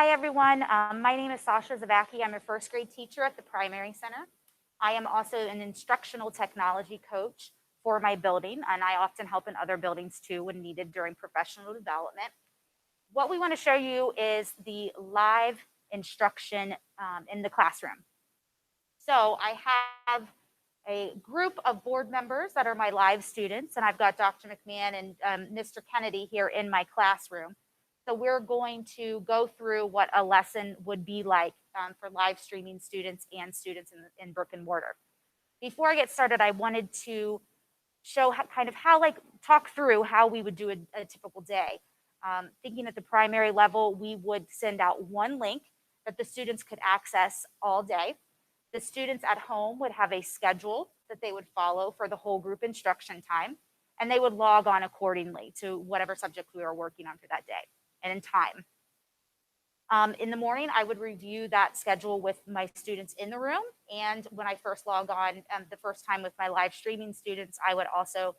Hi, everyone. My name is Sasha Zavacki. I'm a first grade teacher at the Primary Center. I am also an instructional technology coach for my building, and I often help in other buildings too when needed during professional development. What we want to show you is the live instruction in the classroom. So I have a group of board members that are my live students, and I've got Dr. McMahon and Mr. Kennedy here in my classroom. So we're going to go through what a lesson would be like for live streaming students and students in brick and mortar. Before I get started, I wanted to show talk through how we would do a typical day. Thinking at the primary level, we would send out one link that the students could access all day. The students at home would have a schedule that they would follow for the whole group instruction time, and they would log on accordingly to whatever subject we were working on for that day and in time. In the morning, I would review that schedule with my students in the room. And when I first log on the first time with my live streaming students, I would also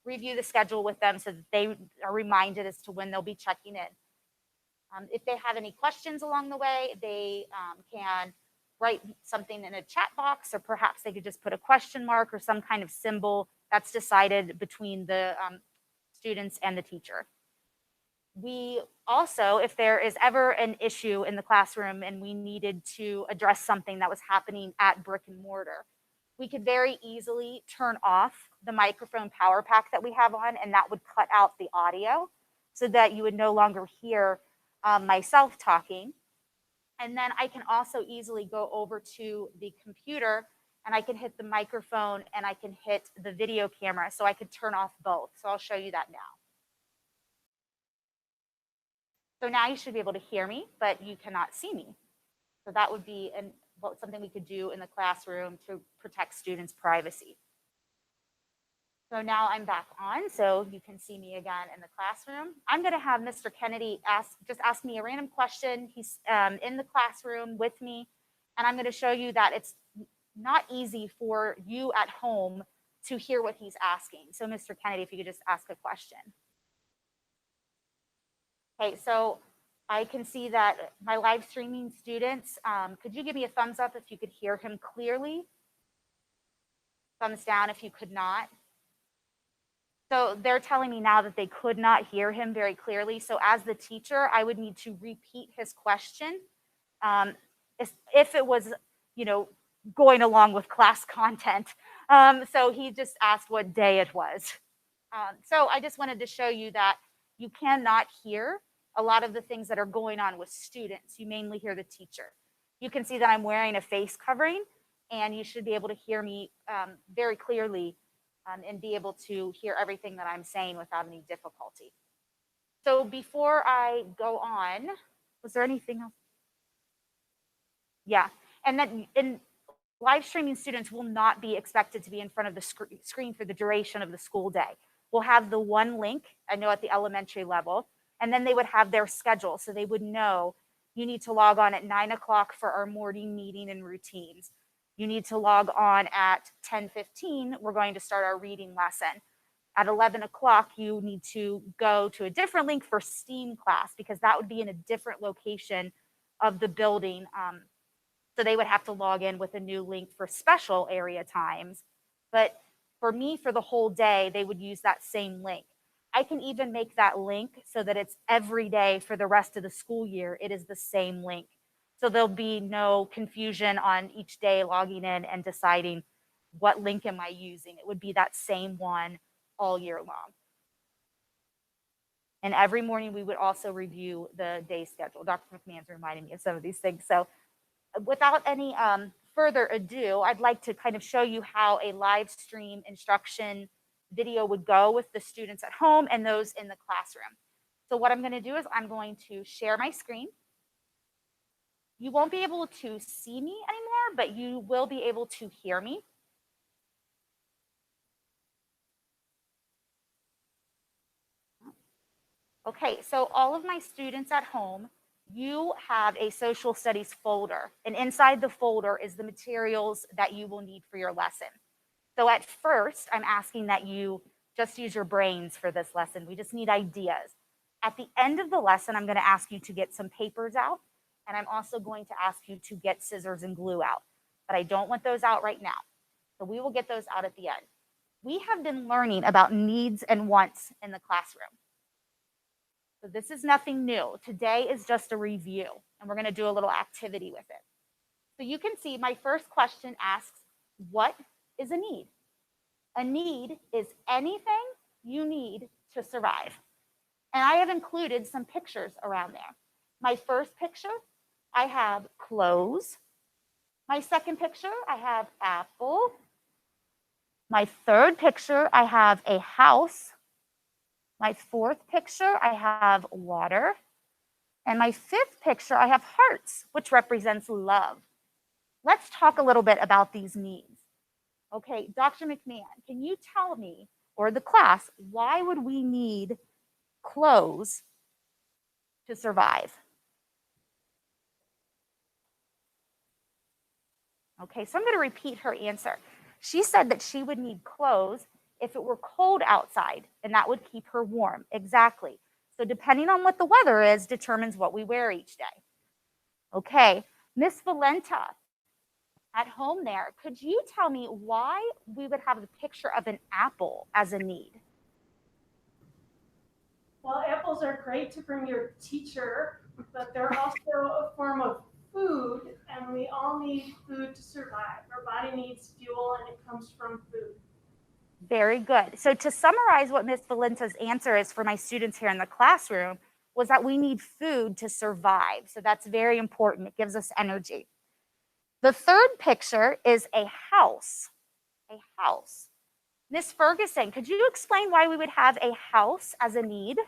review the schedule with them so that they are reminded as to when they'll be checking in. If they have any questions along the way, they can write something in a chat box, or perhaps they could just put a question mark or some kind of symbol that's decided between the students and the teacher. We also, if there is ever an issue in the classroom and we needed to address something that was happening at brick and mortar, we could very easily turn off the microphone power pack that we have on, and that would cut out the audio so that you would no longer hear myself talking. And then I can also easily go over to the computer and I can hit the microphone and I can hit the video camera, so I could turn off both. So I'll show you that now. So now you should be able to hear me, but you cannot see me. So that would be something we could do in the classroom to protect students' privacy. So now I'm back on, so you can see me again in the classroom. I'm going to have Mr. Kennedy ask me a random question. He's in the classroom with me, and I'm going to show you that it's not easy for you at home to hear what he's asking. So Mr. Kennedy, if you could just ask a question. Okay, so I can see that my live streaming students, could you give me a thumbs up if you could hear him clearly? Thumbs down if you could not. So they're telling me now that they could not hear him very clearly. So as the teacher, I would need to repeat his question if it was, going along with class content. So he just asked what day it was. So I just wanted to show you that you cannot hear a lot of the things that are going on with students. You mainly hear the teacher. You can see that I'm wearing a face covering, and you should be able to hear me very clearly and be able to hear everything that I'm saying without any difficulty. So before I go on, was there anything else? Yeah, and then live streaming students will not be expected to be in front of the screen for the duration of the school day. We'll have the one link, I know at the elementary level, and then they would have their schedule. So they would know you need to log on at 9 o'clock for our morning meeting and routines. You need to log on at 10:15. We're going to start our reading lesson. At 11 o'clock, you need to go to a different link for STEAM class, because that would be in a different location of the building. So they would have to log in with a new link for special area times. But for me, for the whole day, they would use that same link. I can even make that link so that it's every day for the rest of the school year. It is the same link. So there'll be no confusion on each day logging in and deciding what link am I using. It would be that same one all year long. And every morning we would also review the day schedule. Dr. McMahon's reminding me of some of these things. So without any further ado, I'd like to kind of show you how a live stream instruction video would go with the students at home and those in the classroom. So what I'm going to do is I'm going to share my screen. You won't be able to see me anymore, but you will be able to hear me. Okay, so all of my students at home, you have a social studies folder, and inside the folder is the materials that you will need for your lesson. So at first, I'm asking that you just use your brains for this lesson. We just need ideas. At the end of the lesson, I'm going to ask you to get some papers out, And I'm also going to ask you to get scissors and glue out, but I don't want those out right now. So we will get those out at the end. We have been learning about needs and wants in the classroom. So this is nothing new. Today is just a review, and we're going to do a little activity with it. So you can see my first question asks, what is a need? A need is anything you need to survive. And I have included some pictures around there. My first picture, I have clothes. My second picture, I have apple. My third picture, I have a house. My fourth picture, I have water. And my fifth picture, I have hearts, which represents love. Let's talk a little bit about these needs. Okay, Dr. McMahon, can you tell me, or the class, why would we need clothes to survive? Okay, so I'm going to repeat her answer. She said that she would need clothes if it were cold outside, and that would keep her warm. Exactly. So depending on what the weather is, determines what we wear each day. Okay, Miss Valenta, at home there, could you tell me why we would have a picture of an apple as a need? Well, apples are great to bring your teacher, but they're also a form of food, and we all need food to survive. Our body needs fuel, and it comes from food. Very good. So to summarize what Miss Valenta's answer is for my students here in the classroom was that we need food to survive. So that's very important. It gives us energy. The third picture is a house. A house. Miss Ferguson, could you explain why we would have a house as a need?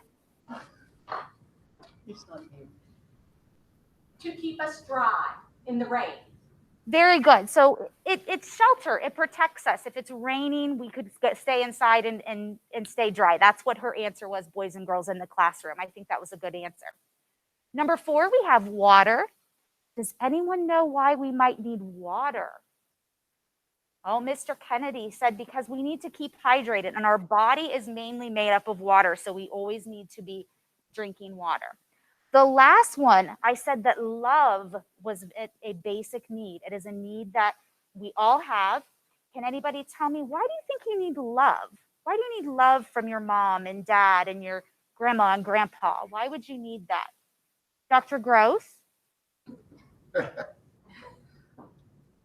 To keep us dry in the rain. Very good. So it's shelter. It protects us. If it's raining, we could stay inside and stay dry. That's what her answer was, boys and girls in the classroom. I think that was a good answer. Number 4, we have water. Does anyone know why we might need water? Oh, Mr. Kennedy said because we need to keep hydrated, and our body is mainly made up of water, so we always need to be drinking water. The last one, I said that love was a basic need. It is a need that we all have. Can anybody tell me, why do you think you need love? Why do you need love from your mom and dad and your grandma and grandpa? Why would you need that? Dr. Gross?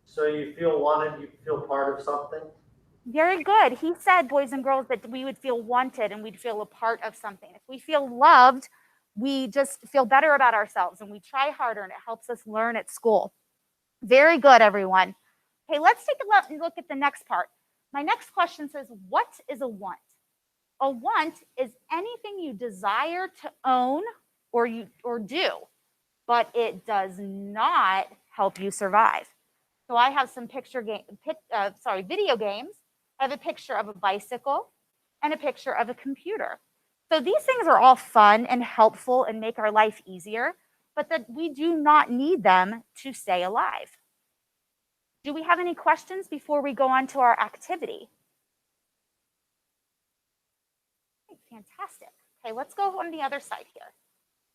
So you feel wanted, you feel part of something? Very good. He said, boys and girls, that we would feel wanted and we'd feel a part of something. If we feel loved, we just feel better about ourselves and we try harder and it helps us learn at school. Very good, everyone. Okay, let's take a look at the next part. My next question says, what is a want? A want is anything you desire to own or do, but it does not help you survive. So I have some video games. I have a picture of a bicycle and a picture of a computer. So these things are all fun and helpful and make our life easier, but that we do not need them to stay alive. Do we have any questions before we go on to our activity? Fantastic. Okay, let's go on the other side here.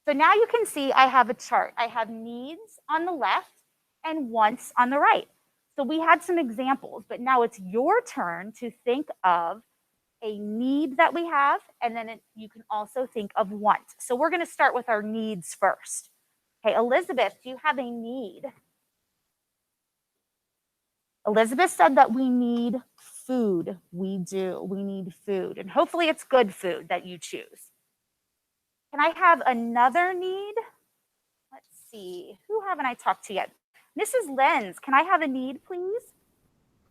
So now you can see I have a chart. I have needs on the left and wants on the right. So we had some examples, but now it's your turn to think of a need that we have, and then you can also think of want. So we're going to start with our needs first. Okay, Elizabeth, do you have a need? Elizabeth said that we need food. We do. We need food, and hopefully it's good food that you choose. Can I have another need? Let's see. Who haven't I talked to yet? Mrs. Lenz, can I have a need, please?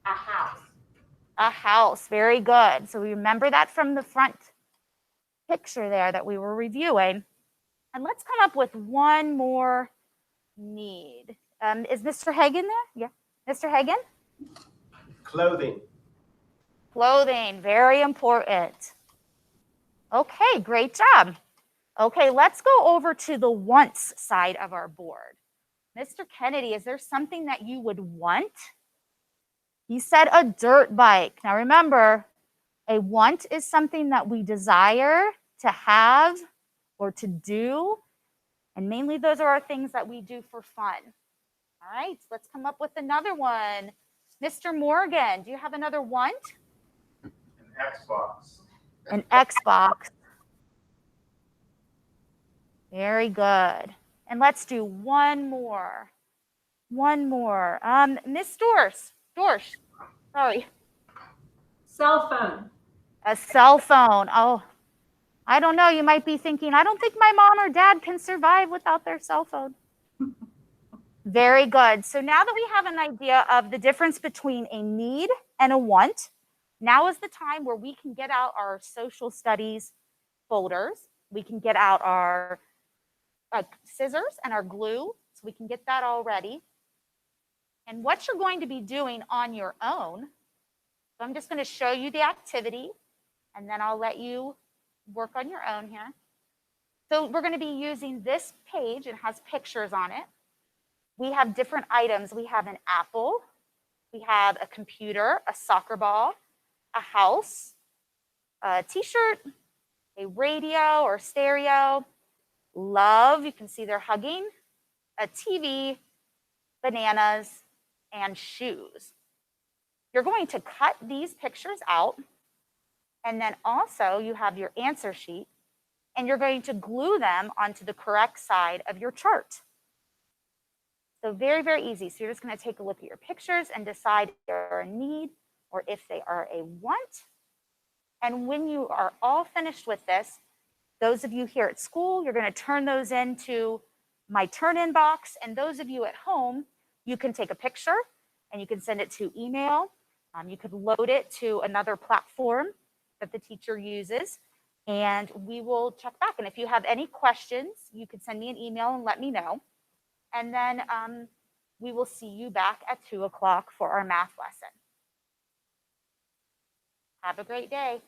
A house. A house. Very good. So we remember that from the front picture there that we were reviewing. And let's come up with one more need. Is Mr. Hagen there? Yeah. Mr. Hagen? Clothing. Clothing. Very important. Okay, great job. Okay, let's go over to the wants side of our board. Mr. Kennedy, is there something that you would want? He said a dirt bike. Now remember, a want is something that we desire to have or to do. And mainly those are our things that we do for fun. All right, let's come up with another one. Mr. Morgan, do you have another want? An Xbox. An Xbox. Very good. And let's do one more. One more. Miss Dorsch, sorry. Cell phone. A cell phone. Oh, I don't know. You might be thinking, I don't think my mom or dad can survive without their cell phone. Very good. So now that we have an idea of the difference between a need and a want, now is the time where we can get out our social studies folders. We can get out our scissors and our glue, so we can get that all ready. And what you're going to be doing on your own, so I'm just going to show you the activity, and then I'll let you work on your own here. So we're going to be using this page. It has pictures on it. We have different items. We have an apple. We have a computer, a soccer ball, a house, a t-shirt, a radio or stereo, love, you can see they're hugging, a TV, bananas, and shoes. You're going to cut these pictures out, and then also you have your answer sheet, and you're going to glue them onto the correct side of your chart. So very, very easy. So you're just going to take a look at your pictures and decide if they're a need or if they are a want. And when you are all finished with this, those of you here at school, you're going to turn those into my turn-in box. And those of you at home, you can take a picture and you can send it to email. You could load it to another platform that the teacher uses, and we will check back. And if you have any questions, you could send me an email and let me know. And then we will see you back at 2 o'clock for our math lesson. Have a great day.